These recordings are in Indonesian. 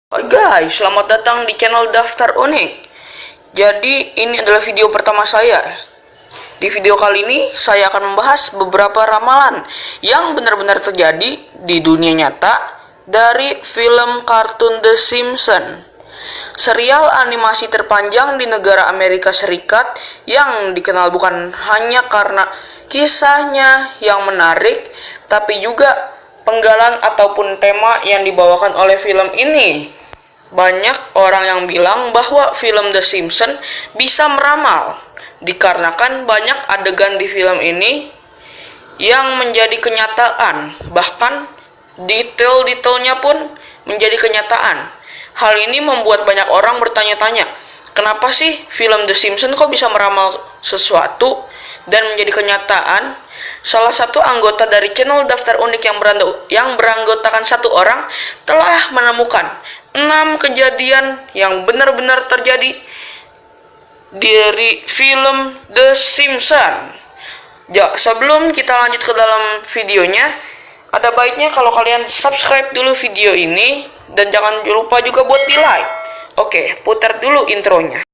Hai guys, selamat datang di channel Daftar Unik. Jadi ini adalah video pertama saya. Di video kali ini saya akan membahas beberapa ramalan yang benar-benar terjadi di dunia nyata dari film kartun The Simpsons, serial animasi terpanjang di negara Amerika Serikat yang dikenal bukan hanya karena kisahnya yang menarik, tapi juga penggalan ataupun tema yang dibawakan oleh film ini. Banyak orang yang bilang bahwa film The Simpsons bisa meramal, dikarenakan banyak adegan di film ini yang menjadi kenyataan, bahkan detail-detailnya pun menjadi kenyataan. Hal ini membuat banyak orang bertanya-tanya, kenapa sih film The Simpsons kok bisa meramal sesuatu dan menjadi kenyataan? Salah satu anggota dari channel Daftar Unik yang beranggotakan satu orang telah menemukan 6 kejadian yang benar-benar terjadi dari film The Simpsons. Sebelum kita lanjut ke dalam videonya, ada baiknya kalau kalian subscribe dulu video ini dan jangan lupa juga buat di like. Oke, putar dulu intronya.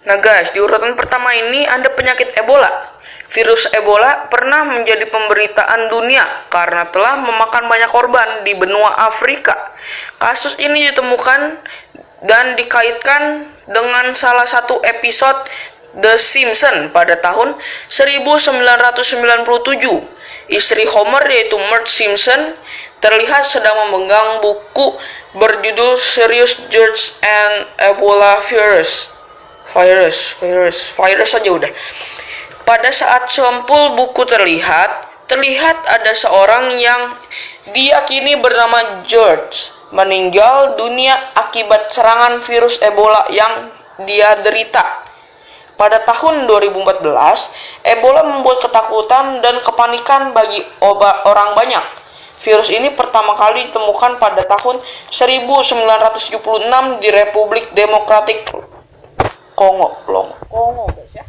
Nah guys, di urutan pertama ini ada penyakit Ebola. Virus Ebola pernah menjadi pemberitaan dunia karena telah memakan banyak korban di benua Afrika. Kasus ini ditemukan dan dikaitkan dengan salah satu episode The Simpsons pada tahun 1997. Istri Homer yaitu Marge Simpson terlihat sedang memegang buku berjudul Serious George and Ebola virus saja udah. Pada saat sampul buku terlihat ada seorang yang diyakini bernama George meninggal dunia akibat serangan virus Ebola yang dia derita. Pada tahun 2014, Ebola membuat ketakutan dan kepanikan bagi orang banyak. Virus ini pertama kali ditemukan pada tahun 1976 di Republik Demokratik Kongo guys ya.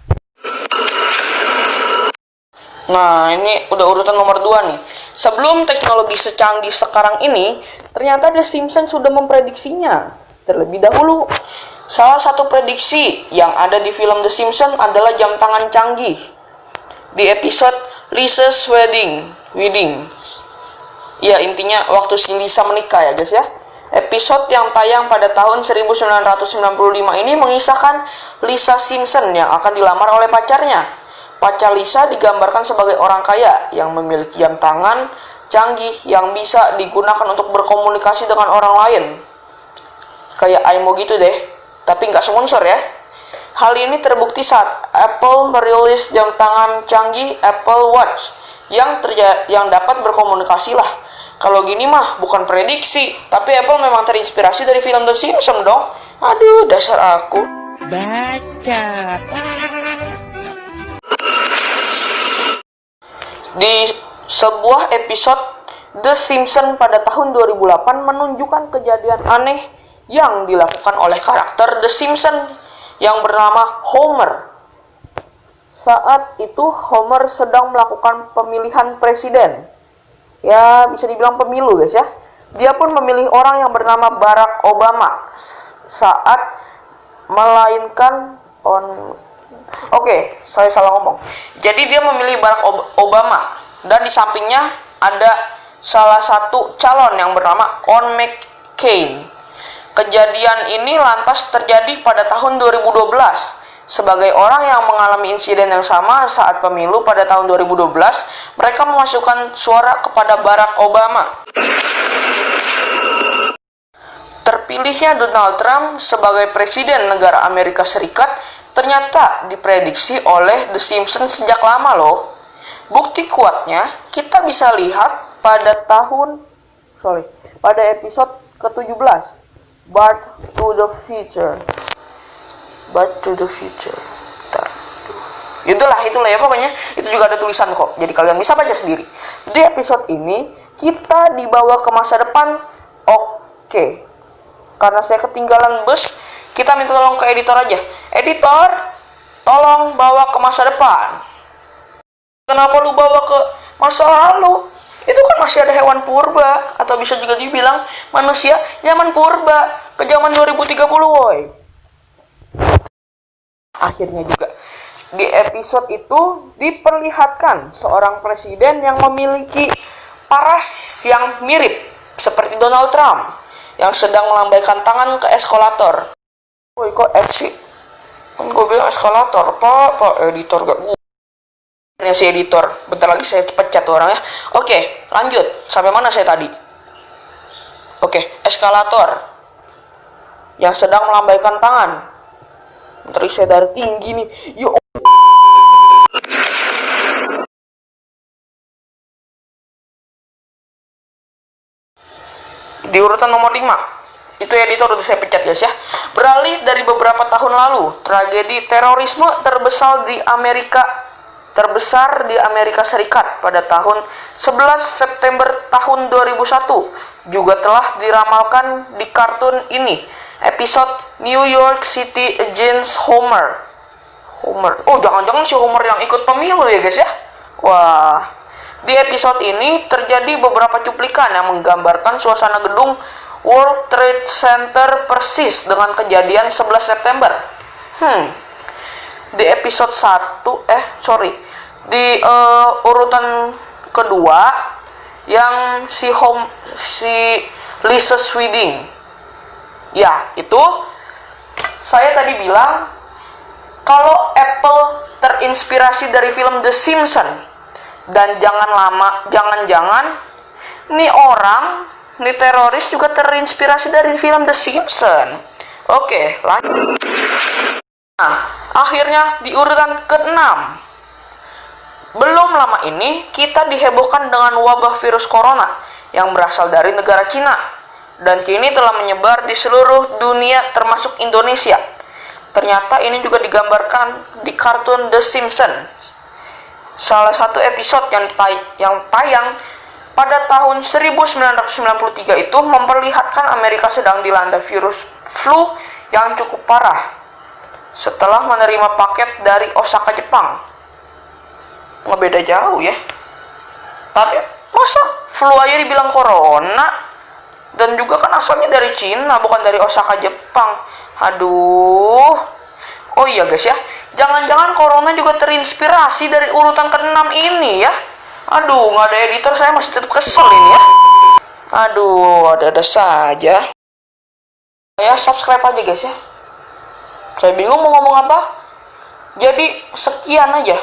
Nah, ini udah urutan nomor 2 nih. Sebelum teknologi secanggih sekarang ini, ternyata The Simpsons sudah memprediksinya terlebih dahulu. Salah satu prediksi yang ada di film The Simpsons adalah jam tangan canggih. Di episode Lisa's Wedding. Ya, intinya waktu si Lisa menikah ya guys ya. Episode yang tayang pada tahun 1995 ini mengisahkan Lisa Simpson yang akan dilamar oleh pacarnya. Pacar Lisa digambarkan sebagai orang kaya yang memiliki jam tangan canggih yang bisa digunakan untuk berkomunikasi dengan orang lain. Kayak Aimo gitu deh, tapi nggak sponsor ya. Hal ini terbukti saat Apple merilis jam tangan canggih Apple Watch yang dapat berkomunikasi lah. Kalau gini mah bukan prediksi, tapi Apple memang terinspirasi dari film The Simpsons dong. Aduh, dasar aku. Baca. Di sebuah episode The Simpsons pada tahun 2008 menunjukkan kejadian aneh yang dilakukan oleh karakter The Simpsons yang bernama Homer. Saat itu Homer sedang melakukan pemilihan presiden. Ya, bisa dibilang pemilu guys ya. Dia pun memilih orang yang bernama Barack Obama saat melainkan saya salah ngomong. Jadi dia memilih Barack Obama dan di sampingnya ada salah satu calon yang bernama John McCain. Kejadian ini lantas terjadi pada tahun 2012. Sebagai orang yang mengalami insiden yang sama saat pemilu pada tahun 2012, mereka memasukkan suara kepada Barack Obama. Terpilihnya Donald Trump sebagai presiden negara Amerika Serikat ternyata diprediksi oleh The Simpsons sejak lama loh. Bukti kuatnya kita bisa lihat pada episode ke-17, Back to the Future. Itulah ya pokoknya. Itu juga ada tulisan kok, jadi kalian bisa baca sendiri. Di episode ini kita dibawa ke masa depan. Oke, karena saya ketinggalan bus, Kita minta tolong ke editor aja. Editor, tolong bawa ke masa depan. Kenapa lu bawa ke masa lalu? Itu kan masih ada hewan purba, atau bisa juga dibilang manusia zaman purba, ke zaman 2030, woy. Akhirnya juga di episode itu diperlihatkan seorang presiden yang memiliki paras yang mirip seperti Donald Trump yang sedang melambaikan tangan ke eskalator. Woi, kok sih? Kan gue bilang eskalator, pak editor gak gue. Si editor, bentar lagi saya pecat tuh orang ya. Oke, lanjut. Sampai mana saya tadi? Oke, eskalator yang sedang melambaikan tangan. Bentar lagi saya dari tinggi nih. Yo. Di urutan nomor 5. Itu editor udah saya pecat guys ya. Beralih dari beberapa tahun lalu, tragedi terorisme terbesar di Amerika Serikat pada tahun 11 September tahun 2001 juga telah diramalkan di kartun ini, episode New York City Against Homer. Oh, jangan-jangan si Homer yang ikut pemilu ya guys ya. Wah, di episode ini terjadi beberapa cuplikan yang menggambarkan suasana gedung World Trade Center persis dengan kejadian 11 September. Di episode 1, di urutan kedua yang si Lisa Swiding. Ya, itu saya tadi bilang kalau Apple terinspirasi dari film The Simpsons. Dan jangan-jangan nih teroris juga terinspirasi dari film The Simpsons. Oke, lanjut. Nah, akhirnya di urutan ke-6. Belum lama ini kita dihebohkan dengan wabah virus corona yang berasal dari negara Cina dan kini telah menyebar di seluruh dunia termasuk Indonesia. Ternyata ini juga digambarkan di kartun The Simpsons. Salah satu episode yang tayang pada tahun 1993 itu memperlihatkan Amerika sedang dilanda virus flu yang cukup parah setelah menerima paket dari Osaka, Jepang. Nggak beda jauh ya. Tapi masa flu aja dibilang corona? Dan juga kan asalnya dari Cina, bukan dari Osaka, Jepang. Aduh. Oh iya guys ya, jangan-jangan corona juga terinspirasi dari urutan ke-6 ini ya. Aduh, nggak ada editor, saya masih tetap kesel ini ya. Aduh, ada-ada saja. Ya, subscribe aja guys ya. Saya bingung mau ngomong apa. Jadi sekian aja.